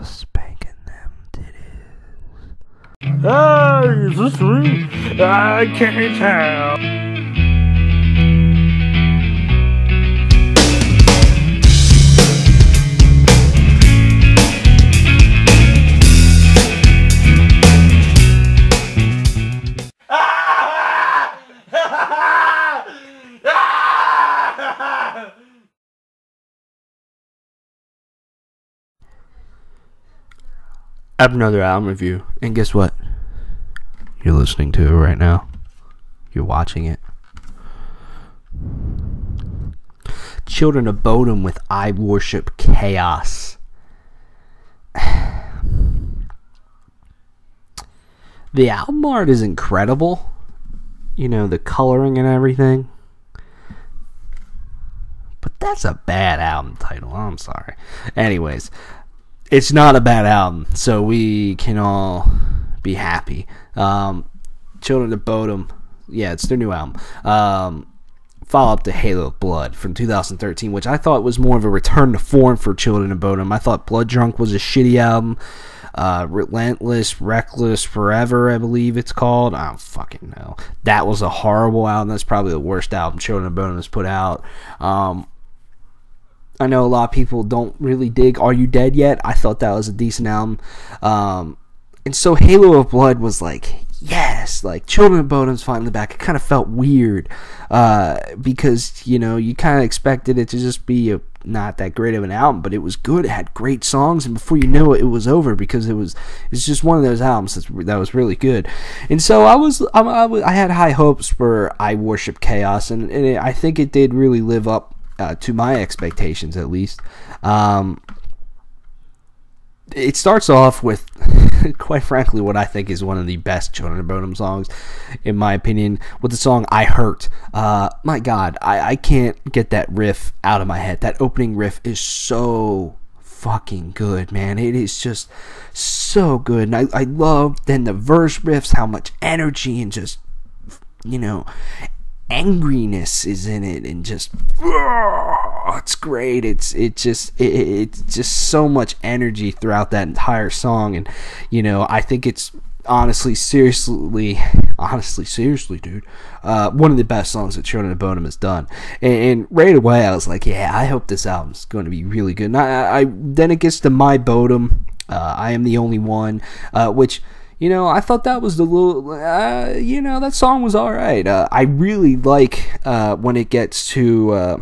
spanking them titties. Hey, is this me? I can't tell. I have another album review, and guess what? You're listening to it right now. You're watching it. Children of Bodom with I Worship Chaos. The album art is incredible. You know, the coloring and everything. But that's a bad album title. I'm sorry. Anyways, it's not a bad album, so we can all be happy. Children of Bodom, yeah, it's their new album. Follow up to Halo of Blood from 2013, which I thought was more of a return to form for Children of Bodom. I thought Blood Drunk was a shitty album. Relentless, Reckless, Forever, I believe it's called. I don't fucking know. That was a horrible album. That's probably the worst album Children of Bodom has put out. I know a lot of people don't really dig Are You Dead Yet? I thought that was a decent album. And so Halo of Blood was like, yes, like Children of Bodom's finally back. It kind of felt weird because, you know, you kind of expected it to just be not that great of an album, but it was good. It had great songs, and before you know it, it was over because it's just one of those albums that was really good. And so I had high hopes for I Worship Chaos, and I think it did really live up to my expectations, at least. It starts off with, quite frankly, what I think is one of the best Children of Bodom songs, in my opinion, with the song I Hurt. My God, I can't get that riff out of my head. That opening riff is so fucking good, man. It is just so good. And I love then the verse riffs, how much energy and just, you know, angriness is in it, and just it's great. It's just so much energy throughout that entire song, and you know, I think it's seriously, dude, one of the best songs that Children of Bodom has done. And right away, I was like, yeah, I hope this album's going to be really good. And then it gets to My Bodom, I Am the Only One, which, you know, I thought that was the little, you know, that song was alright. I really like when it gets to,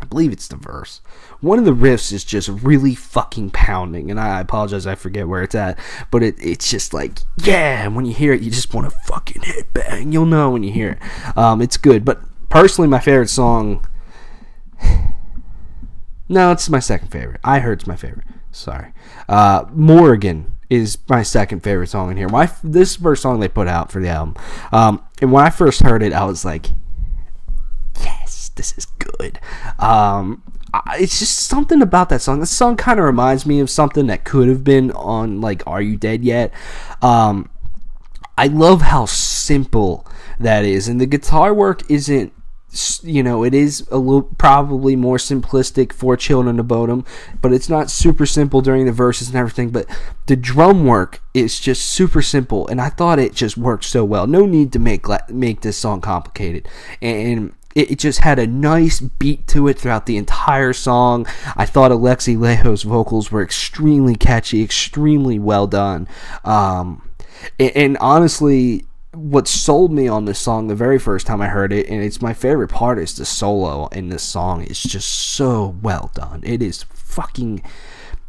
I believe it's the verse. One of the riffs is just really fucking pounding, and I apologize, I forget where it's at, but it's just like, yeah, and when you hear it, you just want to fucking hit bang. You'll know when you hear it. It's good, but personally, my favorite song, no, it's my second favorite. I Heard's my favorite. Sorry. Morgan is my second favorite song in here. This is the first song they put out for the album. And when I first heard it, I was like, yes, this is good. It's just something about that song. This song kind of reminds me of something that could have been on, like, Are You Dead Yet? I love how simple that is. And the guitar work isn't, you know, it is a little probably more simplistic for Children of Bodom, but it's not super simple during the verses and everything. But the drum work is just super simple, and I thought it just worked so well. No need to make this song complicated, and it just had a nice beat to it throughout the entire song. I thought Alexi Leo's vocals were extremely catchy, extremely well done, and honestly, what sold me on this song the very first time I heard it, and it's my favorite part, is the solo in this song. It's just so well done. It is fucking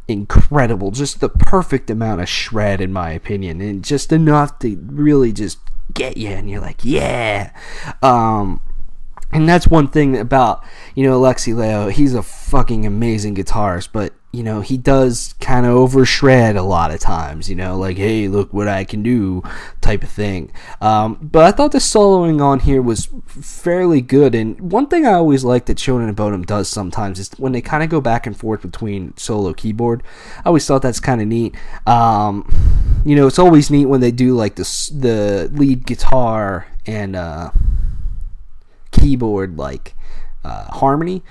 incredible. Just the perfect amount of shred, in my opinion, and just enough to really just get you, and you're like, yeah. And that's one thing about, you know, Alexi Leo. He's a fucking amazing guitarist, but, you know, he does kind of over-shred a lot of times, you know, like, hey, look what I can do type of thing. But I thought the soloing on here was fairly good, and one thing I always like that Children of Bodom does sometimes is when they kind of go back and forth between solo keyboard. I always thought that's kind of neat. You know, it's always neat when they do, like, the lead guitar and keyboard, like, harmony.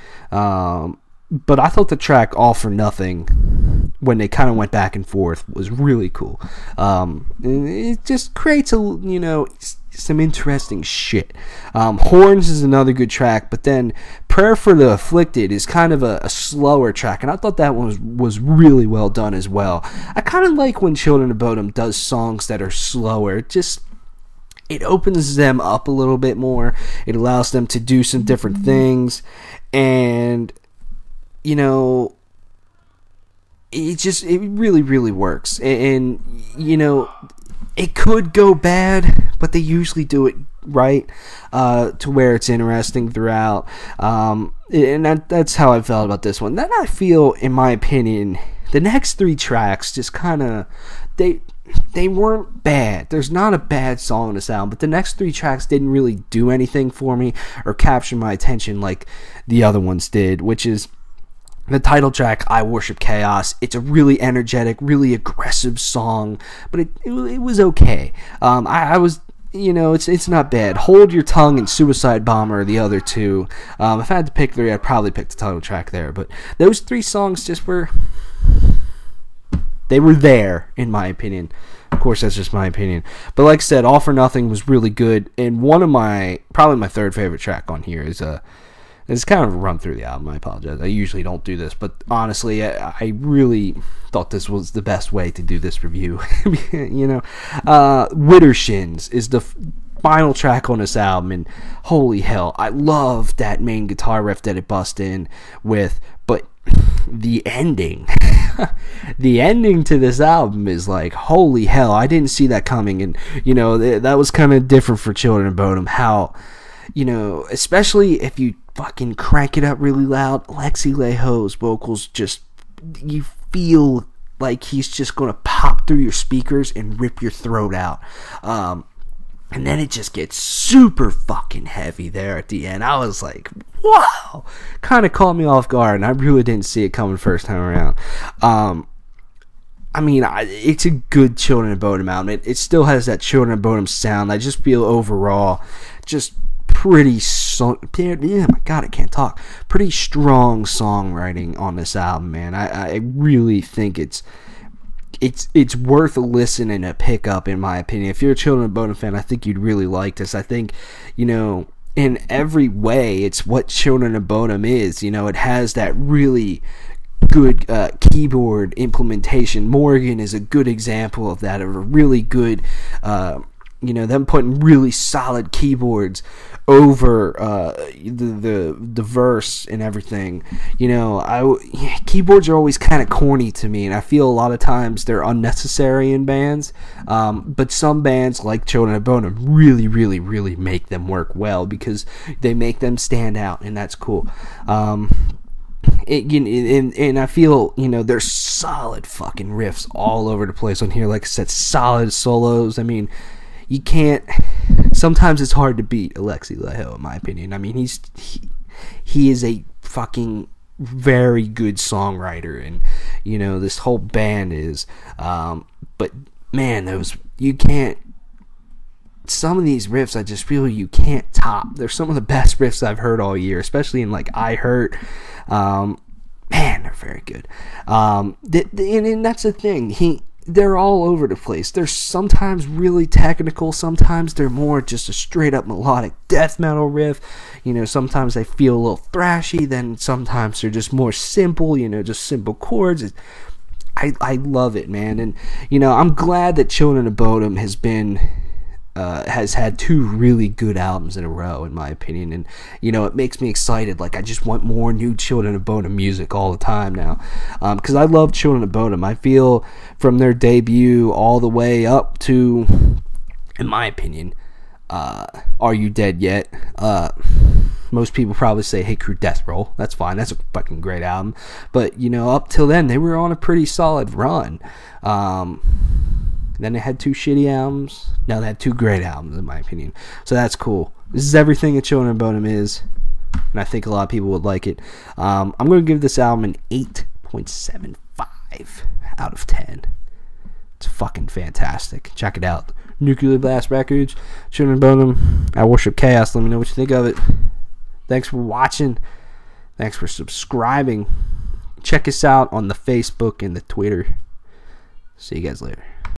But I thought the track All for Nothing when they kind of went back and forth was really cool. It just creates some interesting shit. Horns is another good track, but then Prayer for the Afflicted is kind of a slower track, and I thought that one was really well done as well. I kind of like when Children of Bodom does songs that are slower. It opens them up a little bit more. It allows them to do some different things, and it really, really works. And it could go bad, but they usually do it right, to where it's interesting throughout. And that's how I felt about this one. Then I feel, in my opinion, the next 3 tracks just kind of, they weren't bad. There's not a bad song on this album, but the next 3 tracks didn't really do anything for me or capture my attention like the other ones did, which is the title track, I Worship Chaos. It's a really energetic, really aggressive song, but it was okay. I was, it's not bad. Hold Your Tongue and Suicide Bomber are the other 2. If I had to pick 3, I'd probably pick the title track there, but those 3 songs just were... They were there, in my opinion. Of course, that's just my opinion. But like I said, All for Nothing was really good, and probably my 3rd favorite track on here is it's kind of a run through the album. I apologize. I usually don't do this, but honestly, I really thought this was the best way to do this review. Widdershins is the final track on this album, and holy hell, I love that main guitar riff that it busts in with, but the ending the ending to this album is like, holy hell, I didn't see that coming. And that was kind of different for Children of Bodom, how especially if you fucking crank it up really loud, Alexi Laiho's vocals, just, you feel like he's just gonna pop through your speakers and rip your throat out. And then it just gets super fucking heavy there at the end. I was like, wow! Kind of caught me off guard, and I really didn't see it coming first time around. It's a good Children of Bodom album. It still has that Children of Bodom sound. I just feel overall just pretty... yeah, my God, I can't talk. Pretty strong songwriting on this album, man. I really think it's worth a listen and a pickup, in my opinion. If you're a Children of Bodom fan, I think you'd really like this. I think, in every way, it's what Children of Bodom is. It has that really good keyboard implementation. Morgan is a good example of that, of a really good, them putting really solid keyboards over the verse and everything. Keyboards are always kind of corny to me, and I feel a lot of times they're unnecessary in bands, but some bands like Children of Bodom really, really, really make them work well, because they make them stand out, and that's cool. And I feel, there's solid fucking riffs all over the place on here. Like I said, solid solos. You can't... Sometimes it's hard to beat Alexi Laiho, in my opinion. He is a fucking very good songwriter, and this whole band is. But man, you can't. Some of these riffs, I just feel you can't top. They're some of the best riffs I've heard all year, especially in like I Hurt. Man, they're very good. And that's the thing. They're all over the place. They're sometimes really technical. Sometimes they're more just a straight up melodic death metal riff. Sometimes they feel a little thrashy. Then sometimes they're just more simple, just simple chords. I love it, man. And, I'm glad that Children of Bodom has had 2 really good albums in a row, in my opinion, and it makes me excited. Like, I just want more new Children of Bodom music all the time now, because I love Children of Bodom. I feel from their debut all the way up to, in my opinion, Are You Dead Yet? Most people probably say Hey Crew Death Roll. That's fine. That's a fucking great album. But up till then, they were on a pretty solid run. Then they had 2 shitty albums. Now they had 2 great albums, in my opinion. So that's cool. This is everything a Children of Bodom is, and I think a lot of people would like it. I'm going to give this album an 8.75 out of 10. It's fucking fantastic. Check it out. Nuclear Blast Records, Children of Bodom, I Worship Chaos. Let me know what you think of it. Thanks for watching. Thanks for subscribing. Check us out on the Facebook and the Twitter. See you guys later.